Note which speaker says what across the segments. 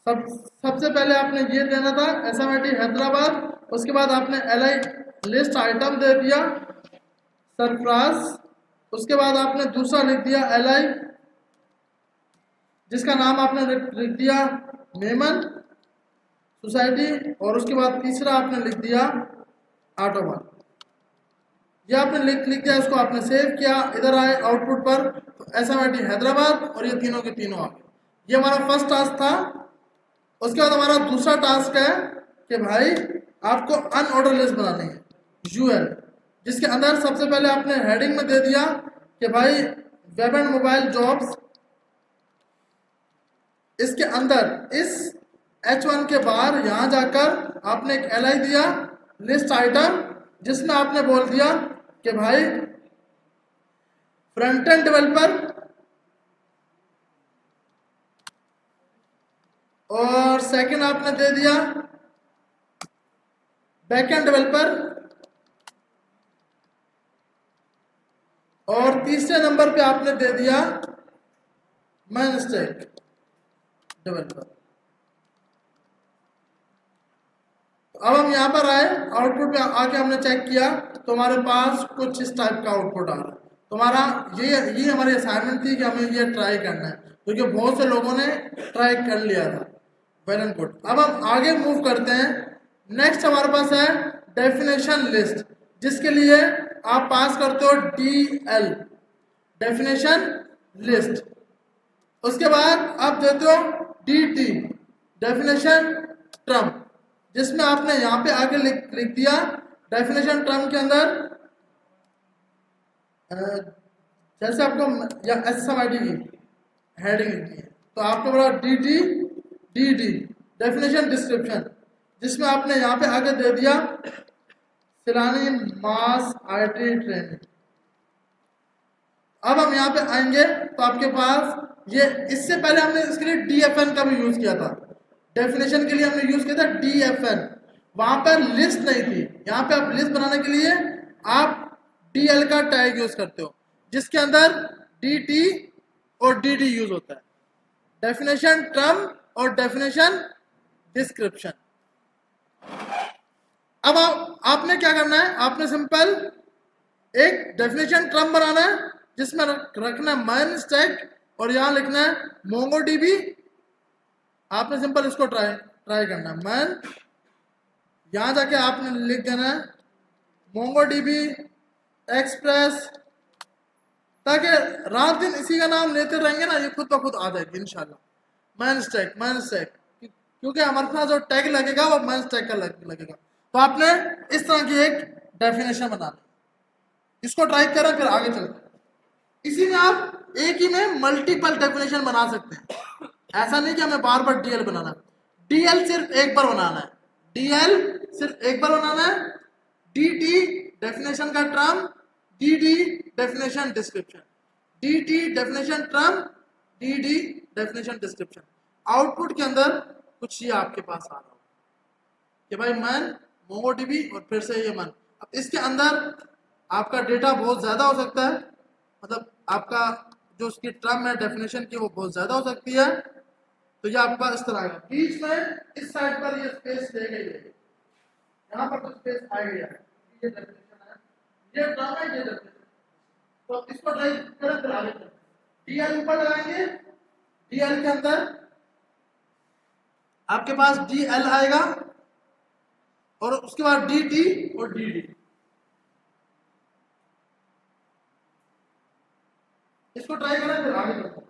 Speaker 1: सब सबसे पहले आपने ये देना था SMIT हैदराबाद, उसके बाद आपने LI लिस्ट आइटम दे दिया सरफराज, उसके बाद आपने दूसरा लिख दिया LI जिसका नाम आपने लिख दिया मेमन सोसाइटी, और उसके बाद तीसरा आपने लिख दिया ऑटोमन। ये आपने लिख दिया, इसको आपने सेव किया, इधर आए आउटपुट पर तो SMIT हैदराबाद और ये तीनों के तीनों आ गए। ये हमारा फर्स्ट टास्क था। उसके बाद हमारा दूसरा टास्क है कि भाई आपको अनऑर्डर लिस्ट बनानी है यूएल, जिसके अंदर सबसे पहले आपने हेडिंग में दे दिया कि भाई वेब एंड मोबाइल जॉब्स, इसके अंदर इस H1 के बाहर यहां जाकर आपने एक LI दिया लिस्ट आइटम, जिसमें आपने बोल दिया कि भाई फ्रंट एंड डेवलपर और सेकंड आपने दे दिया बैक एंड डेवलपर और तीसरे नंबर पे आपने दे दिया मेन स्टैक डेवलपर। अब हम यहाँ पर आए, आउटपुट पे आके हमने चेक किया तो हमारे पास कुछ इस टाइप का आउटपुट आ रहा है। तो हमारा ये हमारी असाइनमेंट थी कि हमें ये ट्राई करना है, क्योंकि बहुत से लोगों ने ट्राई कर लिया था। Well and good. अब हम आगे मूव करते हैं। नेक्स्ट हमारे पास है डेफिनेशन लिस्ट, जिसके लिए आप पास करते हो DL डेफिनेशन लिस्ट। उसके बाद आप देते हो DT डेफिनेशन ट्रम, जिसमें आपने यहाँ पे आगे लिख दिया डेफिनेशन ट्रम के अंदर जैसे आपको या SMIT की हेडिंग लिखनी है तो आपने बोला DD डेफिनेशन डिस्क्रिप्शन, जिसमें आपने यहाँ पे आगे दे दिया सिलानी मास IT ट्रेनिंग। अब हम यहाँ पे आएंगे तो आपके पास ये, इससे पहले हमने इसके लिए DFN का भी यूज किया था। डेफिनेशन के लिए हमने यूज किया था DFN, वहां पर लिस्ट नहीं थी। यहाँ पे आप लिस्ट बनाने के लिए आप DL का टैग यूज करते हो, जिसके अंदर DT और DD यूज होता है, डेफिनेशन टर्म और डेफिनेशन डिस्क्रिप्शन। अब आपने क्या करना है, आपने सिंपल एक डेफिनेशन टर्म बनाना है जिसमें रखना है मैन स्टैक और यहां लिखना है MongoDB। आपने सिंपल इसको ट्राई करना है मैन, यहां जाके आपने लिख देना है MongoDB एक्सप्रेस, ताकि रात दिन इसी का नाम लेते रहेंगे ना, ये खुद ब खुद आ जाएगी इंशाल्लाह। मैन स्टैक क्योंकि हमारे पास जो टैग लगेगा वो मैन स्टैक का लगेगा। तो आपने इस तरह की एक डेफिनेशन बनानी, इसको ट्राई करें फिर आगे चलते हैं। इसी में आप एक ही में मल्टीपल डेफिनेशन बना सकते हैं, ऐसा नहीं कि हमें बार बार DL बनाना है। DL सिर्फ एक बार बनाना है, DL सिर्फ एक बार बनाना है, DT डेफिनेशन का term, DD definition description, DT definition term, DD definition description. Output के अंदर कुछ ये आपके पास आ रहा हो कि भाई मैन MongoDB और फिर से ये मैन। अब इसके अंदर आपका डेटा बहुत ज्यादा हो सकता है, मतलब आपका जो उसकी टर्म है डेफिनेशन की वो बहुत ज्यादा हो सकती है। तो ये आपका इस तरह है, बीच में इस साइड पर ये स्पेस दे गई है, यहाँ पर कुछ स्पेस आ गया है, ये डेफिनेशन है, ये टर्म है, ये डेफिनेशन। तो इसको ट्राई करें फिर आगे चलते हैं। DL ऊपर लगाएंगे, DL के अंदर आपके पास DL आएगा और उसके बाद DT और DD। इसको ट्राई करें फिर आगे चलते हैं।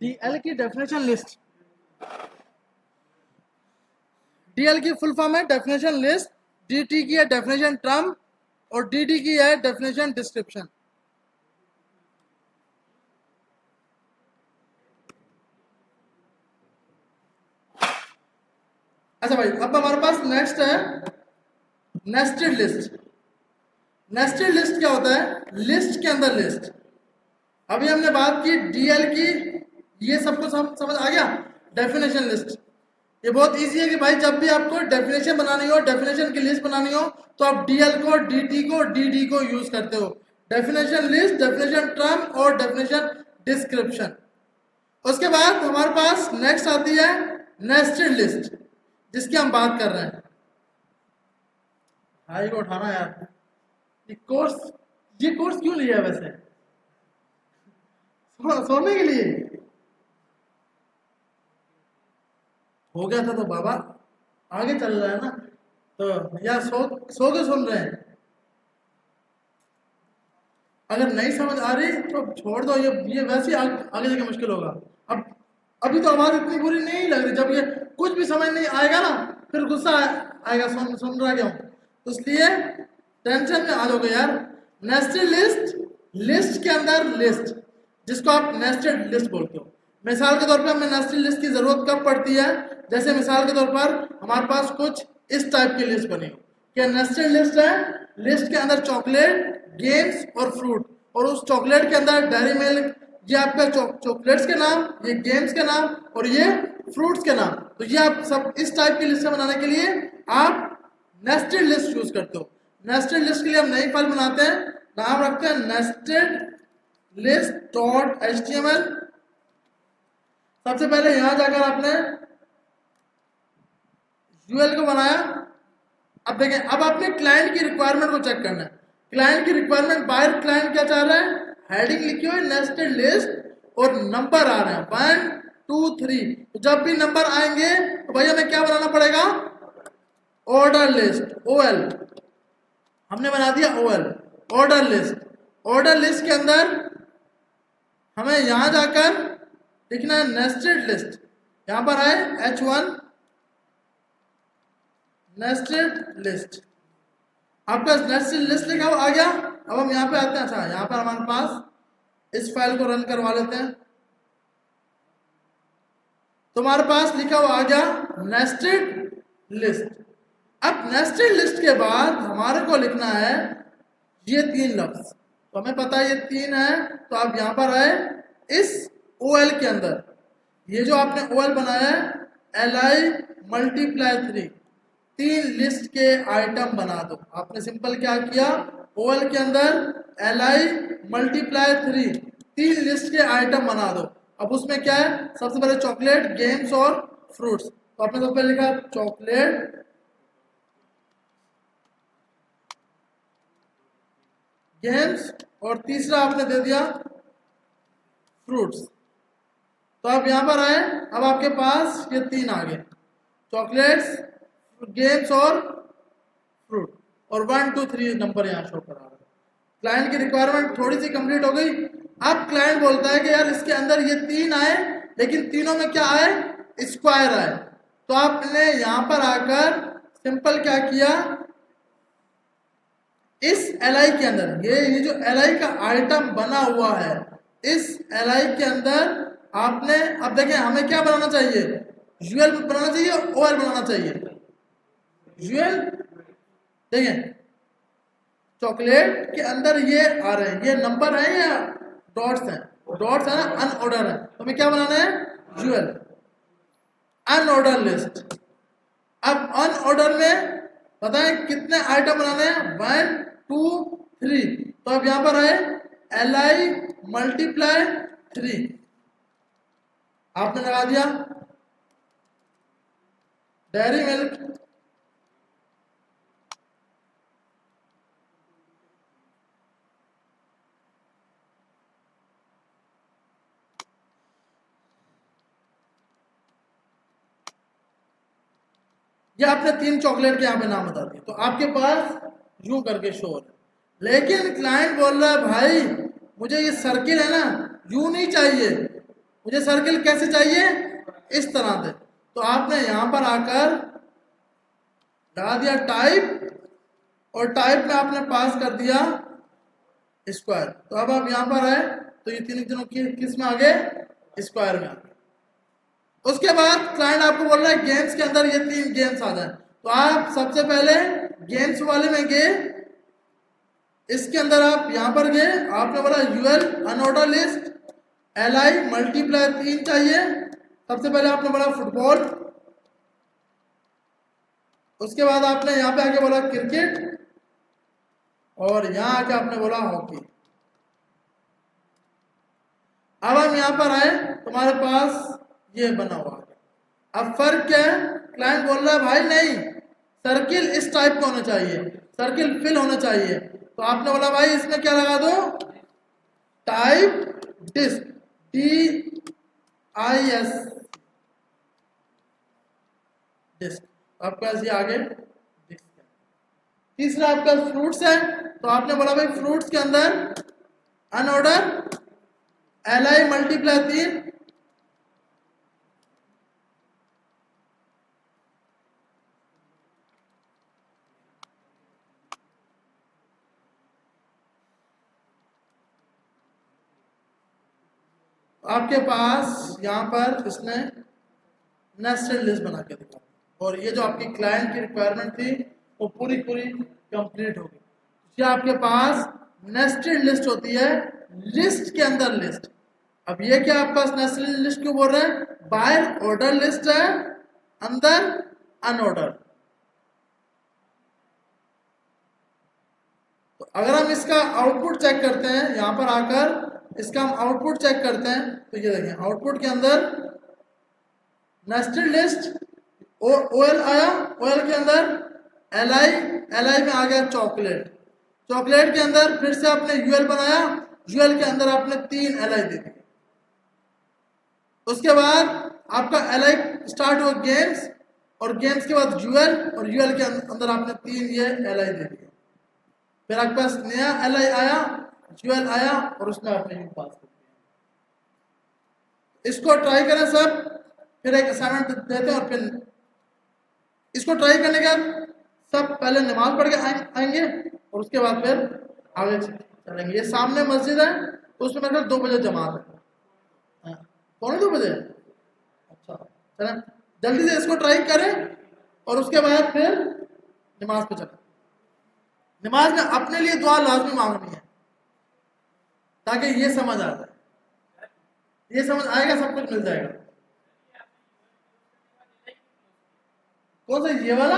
Speaker 1: डीएल की डेफिनेशन लिस्ट, डीएल की फुल फॉर्म है डेफिनेशन लिस्ट, डीटी की है डेफिनेशन ट्रम और डीडी की है डेफिनेशन डिस्क्रिप्शन। अच्छा भाई, अब हमारे पास नेक्स्ट है नेस्टेड लिस्ट। नेस्टेड लिस्ट क्या होता है? लिस्ट के अंदर लिस्ट। अभी हमने बात की डीएल की, ये सबको समझ आ गया। डेफिनेशन लिस्ट ये बहुत इजी है कि भाई जब भी आपको डेफिनेशन बनानी हो, डेफिनेशन की लिस्ट बनानी हो, तो आप डीएल को, डीटी को, डीडी को यूज करते हो। डेफिनेशन लिस्ट, डेफिनेशन टर्म और डेफिनेशन डिस्क्रिप्शन। उसके बाद हमारे पास नेक्स्ट आती है नेस्टेड लिस्ट, जिसकी हम बात कर रहे हैं। भाई को उठाना यार, ये कोर्स क्यों लिया है वैसे? सोने के लिए हो गया था तो बाबा आगे चल रहा है ना, तो या सो के सुन रहे हैं। अगर नहीं समझ आ रही तो छोड़ दो, ये वैसे ही आगे जाके मुश्किल होगा। अब अभी तो आवाज इतनी बुरी नहीं लग रही, जब ये कुछ भी समझ नहीं आएगा ना फिर गुस्सा आएगा, सुन रहा क्यों? तो इसलिए टेंशन में आ जाओगे यार। नेस्टेड लिस्ट, लिस्ट के अंदर लिस्ट, जिसको आप नेस्टेड लिस्ट बोलते हो। मिसाल के तौर पे हमें नेस्टेड लिस्ट की जरूरत कब पड़ती है? जैसे मिसाल के तौर पर हमारे पास कुछ इस टाइप की लिस्ट बनी हो, क्या नेस्टेड लिस्ट है, लिस्ट के अंदर चॉकलेट, गेम्स और फ्रूट, और उस चॉकलेट के अंदर डेयरी मिल्क, ये आपका चॉकलेट्स के नाम, ये गेम्स के नाम और ये फ्रूट्स के नाम। तो ये आप सब इस टाइप की लिस्ट बनाने के लिए आप नेस्टेड लिस्ट यूज करते हो। नेस्टेड लिस्ट के लिए हम नई फाइल बनाते हैं, नाम रखते हैं नेस्टेड लिस्ट डॉट एचटीएमएल। सबसे पहले यहां जाकर आपने यूएल को बनाया। अब देखें, अब आपने क्लाइंट की रिक्वायरमेंट को चेक करना है। क्लाइंट की रिक्वायरमेंट, बाहर क्लाइंट क्या चाह रहा है? हेडिंग लिखी हुई नेस्टेड लिस्ट और नंबर आ रहे हैं 1 2 3। तो जब भी नंबर आएंगे तो भाई हमें क्या बनाना पड़ेगा? Order list, OL. हमने बना दिया OL, order list. Order list के अंदर हमें यहां जाकर लिखना है नेस्टेड लिस्ट। यहां पर आए H1 नेस्टेड लिस्ट, आपका नेस्टेड लिस्ट लिखा हुआ आ गया। अब हम यहाँ पे आते हैं। अच्छा, यहाँ पर हमारे पास इस फाइल को रन करवा लेते हैं। तुम्हारे पास लिखा हुआ आ गया नेस्टेड लिस्ट। अब नेस्टेड लिस्ट के बाद हमारे को लिखना है ये 3 लफ्ज। तो हमें पता है ये 3 है, तो आप यहाँ पर आए इस ओएल के अंदर, ये जो आपने ओएल बनाया है li मल्टीप्लाई 3 लिस्ट के आइटम बना दो। आपने सिंपल क्या किया? ओएल के अंदर li मल्टीप्लाई 3 लिस्ट के आइटम बना दो। अब उसमें क्या है? सबसे पहले चॉकलेट, गेम्स और फ्रूट्स। तो आपने सबसे पहले लिखा चॉकलेट, गेम्स और तीसरा आपने दे दिया फ्रूट्स। तो आप यहां पर आए, अब आपके पास ये 3 आ गए, चॉकलेट्स, गेम्स और फ्रूट, और 1 2 3 नंबर यहाँ शो करा रहा है। क्लाइंट की रिक्वायरमेंट थोड़ी सी कंप्लीट हो गई। अब क्लाइंट बोलता है कि यार इसके अंदर ये 3 आए, लेकिन तीनों में क्या आए? स्क्वायर आए। तो आपने यहां पर आकर सिंपल क्या किया? इस li के अंदर ये जो li का आइटम बना हुआ है, इस li के अंदर आपने, अब देखें हमें क्या बनाना चाहिए? यूएल बनाना चाहिए, ओएल बनाना चाहिए। यूएल देखें, चॉकलेट के अंदर ये आ रहे हैं, ये नंबर है या डॉट्स हैं? डॉट्स है ना, अनऑर्डर है। तो हमें क्या बनाना है? UL unorder list. अब अनऑर्डर में बताएं कितने आइटम बनाने हैं? 1 2 3। तो अब यहां पर आए li मल्टीप्लाई 3, आपने लगा दिया डेयरी मिल्क, ये आपने 3 चॉकलेट के यहाँ पे नाम बता दिए। तो आपके पास यूं करके शो हो रहा है। लेकिन क्लाइंट बोल रहा है भाई मुझे ये सर्किल है ना यूं नहीं चाहिए, मुझे सर्किल कैसे चाहिए, इस तरह से। तो आपने यहां पर आकर लगा दिया टाइप, और टाइप में आपने पास कर दिया स्क्वायर। तो अब आप यहां पर आए तो ये तीनों किस में आ गए, स्क्वायर में आ गए। उसके बाद क्लाइंट आपको बोल रहा है गेम्स के अंदर ये 3 गेम्स आ जाए, तो आप सबसे पहले गेम्स वाले में गए, इसके अंदर आप यहां पर गए, आपने बोला UL unorder list LI multiply 3 चाहिए। सबसे पहले आपने बोला फुटबॉल, उसके बाद आपने यहां पे आके बोला क्रिकेट, और यहां आके आपने बोला हॉकी। अब हम यहां पर आए, तुम्हारे पास ये बना हुआ है। अब फर्क क्या है, क्लाइंट बोल रहा है भाई नहीं, सर्किल इस टाइप का होना चाहिए, सर्किल फिल होना चाहिए। तो आपने बोला भाई इसमें क्या लगा दो, टाइप डिस्क, DIS डिस्क। आपका ये आगे डिस्क है। तीसरा आपका फ्रूट्स है, तो आपने बोला भाई फ्रूट्स के अंदर अनऑर्डर LI मल्टीप्लाई 3, आपके पास यहाँ पर इसने नेस्टेड लिस्ट बना के दिखा, और ये जो आपकी क्लाइंट की रिक्वायरमेंट थी वो पूरी कंप्लीट हो गई। ये आपके पास नेस्टेड लिस्ट होती है, लिस्ट के अंदर लिस्ट। अब ये क्या आपके पास नेस्टेड लिस्ट क्यों बोल रहे हैं, बाय ऑर्डर लिस्ट है, अंदर अनऑर्डर। तो अगर हम इसका आउटपुट चेक करते हैं, यहां पर आकर इसका हम आउटपुट चेक करते हैं, तो ये देखें आउटपुट के अंदर नेस्टेड लिस्ट ओएल आया, ओएल के अंदर एलआई, एलआई में आ गया चॉकलेट, चॉकलेट के अंदर फिर से आपने यूएल बनाया, यूएल के अंदर आपने 3 एलआई दे दी। उसके बाद आपका एलआई स्टार्ट हुआ गेम्स, और गेम्स के बाद यूएल, और यूएल के अंदर आपने 3 ये एलआई दे दिए। फिर आपके पास नया एलआई आया, यूएल आया, और उसमें आपने यू पास कर दिया। इसको ट्राई करें सब, फिर एक असाइनमेंट देते हैं, और फिर इसको ट्राई करने के बाद सब पहले नमाज पढ़ के आएंगे, और उसके बाद फिर आगे चलेंगे। ये सामने मस्जिद है, तो उसमें मेरे 2 बजे जमात है, कौन 2 बजे, अच्छा चलें जल्दी से इसको ट्राई करें, और उसके बाद फिर नमाज पे चलें। नमाज में अपने लिए दुआ लाजमी मांगनी है, ताकि ये समझ आ जाए, ये समझ आएगा सब कुछ मिल जाएगा। कौन सा, ये वाला,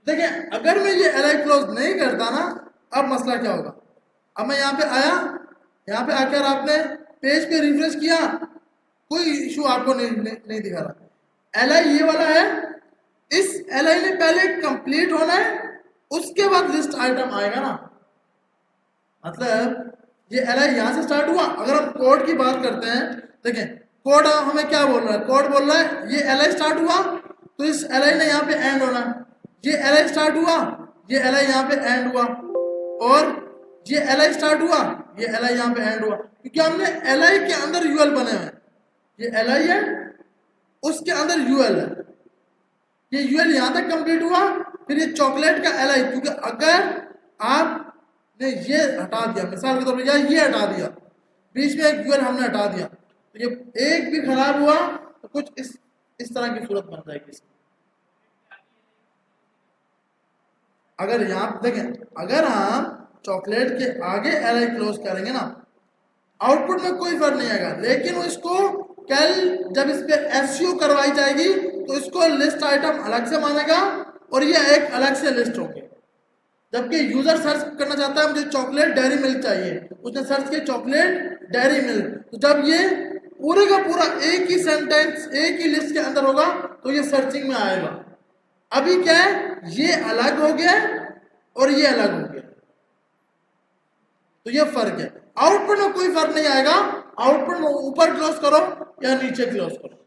Speaker 1: देखिए अगर मैं ये एलआई क्लोज नहीं करता ना, अब मसला क्या होगा। अब मैं यहाँ पे आया, यहाँ पे आकर आपने पेज पे रिफ्रेश किया, कोई इशू आपको नहीं दिखा रहा। एलआई ये वाला है, इस एलआई ने पहले कंप्लीट होना है, उसके बाद लिस्ट आइटम आएगा ना। मतलब ये एलआई यहां से स्टार्ट हुआ। अगर हम कोड की बात करते हैं, देखें कोड हमें क्या बोल रहा है, कोड बोल रहा है ये एलआई स्टार्ट हुआ, तो इस एलआई ने यहाँ पे एंड होना है। ये एलआई स्टार्ट हुआ, ये एलआई यहाँ पे एंड हुआ, और ये एलआई स्टार्ट हुआ, ये एलआई यहाँ पे एंड हुआ, क्योंकि हमने एलआई के अंदर यूएल बने हुए हैं। ये एलआई है, उसके अंदर यूएल है, ये यूएल यहां तक कंप्लीट हुआ, फिर ये चॉकलेट का एलआई, क्योंकि अगर आपने ये हटा दिया, मिसाल के तौर पर ये हटा दिया, बीच में एक यूएल हमने हटा दिया, तो ये एक भी खराब हुआ तो कुछ इस तरह की सूरत बन जाएगी। अगर यहां देखें, अगर हम चॉकलेट के आगे एलआई क्लोज करेंगे ना, आउटपुट में कोई फर्क नहीं आएगा, लेकिन इसको कल जब इस पे एसयू करवाई जाएगी तो इसको लिस्ट आइटम अलग से मानेगा, और ये एक अलग से लिस्ट होगी। जबकि यूजर सर्च करना चाहता है मुझे चॉकलेट डेयरी मिल्क चाहिए, उसने सर्च किया चॉकलेट डेयरी मिल्क, तो जब ये पूरे का पूरा एक ही सेंटेंस एक ही लिस्ट के अंदर होगा तो ये सर्चिंग में आएगा। अभी क्या है, ये अलग हो गया और ये अलग हो गया, तो ये फर्क है। आउटपुट में कोई फर्क नहीं आएगा, आउटपुट में ऊपर क्लोज करो या नीचे क्लोज करो।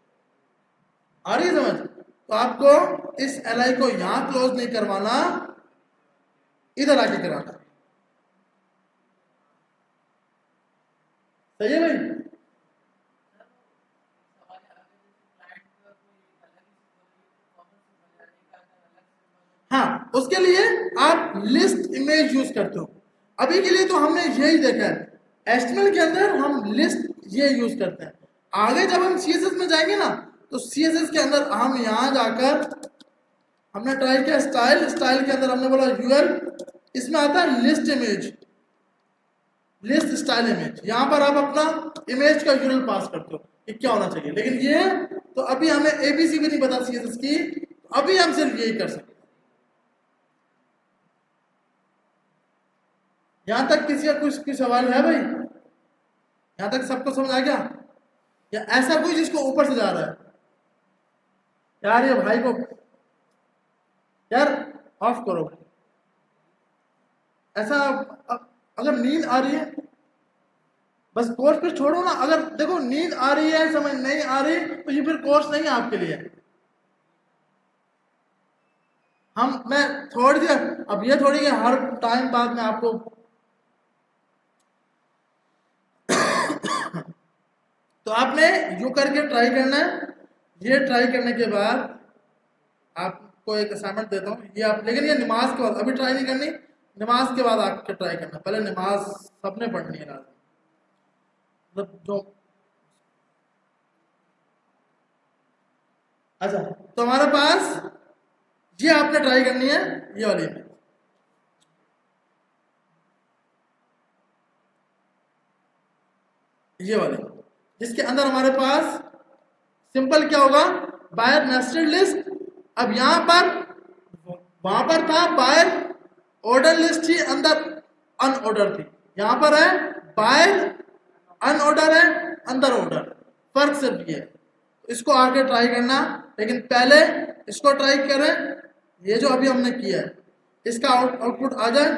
Speaker 1: आ रही है समझ। तो आपको इस एलआई को यहां क्लोज नहीं करवाना, इधर आके कराना। सही है भाई। हाँ, उसके लिए आप लिस्ट इमेज यूज करते हो। अभी के लिए तो हमने यही देखा है, HTML के अंदर हम लिस्ट ये यूज करते हैं। आगे जब हम CSS में जाएंगे ना, तो CSS के अंदर हम यहाँ जाकर हमने ट्राई किया स्टाइल के अंदर हमने बोला UL, इसमें आता है list image, list style image. यहाँ पर आप अपना इमेज का URL पास करते हो कि क्या होना चाहिए। लेकिन ये तो अभी हमें ABC भी नहीं पता CSS की, अभी हम सिर्फ यही कर सकते हैं। यहां तक किसी का कुछ सवाल है भाई? यहां तक सबको समझ आ गया? या ऐसा कोई जिसको ऊपर से जा रहा है? यार ये भाई को यार ऑफ करो। ऐसा अगर नींद आ रही है बस कोर्स फिर छोड़ो ना। अगर देखो नींद आ रही है, समझ नहीं आ रही, तो ये फिर कोर्स नहीं है आपके लिए। मैं छोड़ दिया, अब ये थोड़ी है हर टाइम बाद में आपको तो आपने यू करके ट्राई करना है। ये ट्राई करने के बाद आपको एक असाइनमेंट देता हूँ, ये आप, लेकिन ये नमाज के बाद, अभी ट्राई नहीं करनी, नमाज के बाद आपके ट्राई करना। पहले नमाज सबने पढ़नी है रात, मतलब जो अच्छा। तो हमारे पास ये आपने ट्राई करनी है, ये वाली में ये वाली, जिसके अंदर हमारे पास सिंपल क्या होगा, बायर नेस्टेड लिस्ट। अब यहां पर वहां पर था बायर ऑर्डर लिस्ट थी, अंदर अनऑर्डर थी। यहां पर है बायर अनऑर्डर है, अंदर ऑर्डर। फर्क सिर्फ ये, इसको आगे ट्राई करना। लेकिन पहले इसको ट्राई करें, ये जो अभी हमने किया है इसका आउटपुट आ जाए।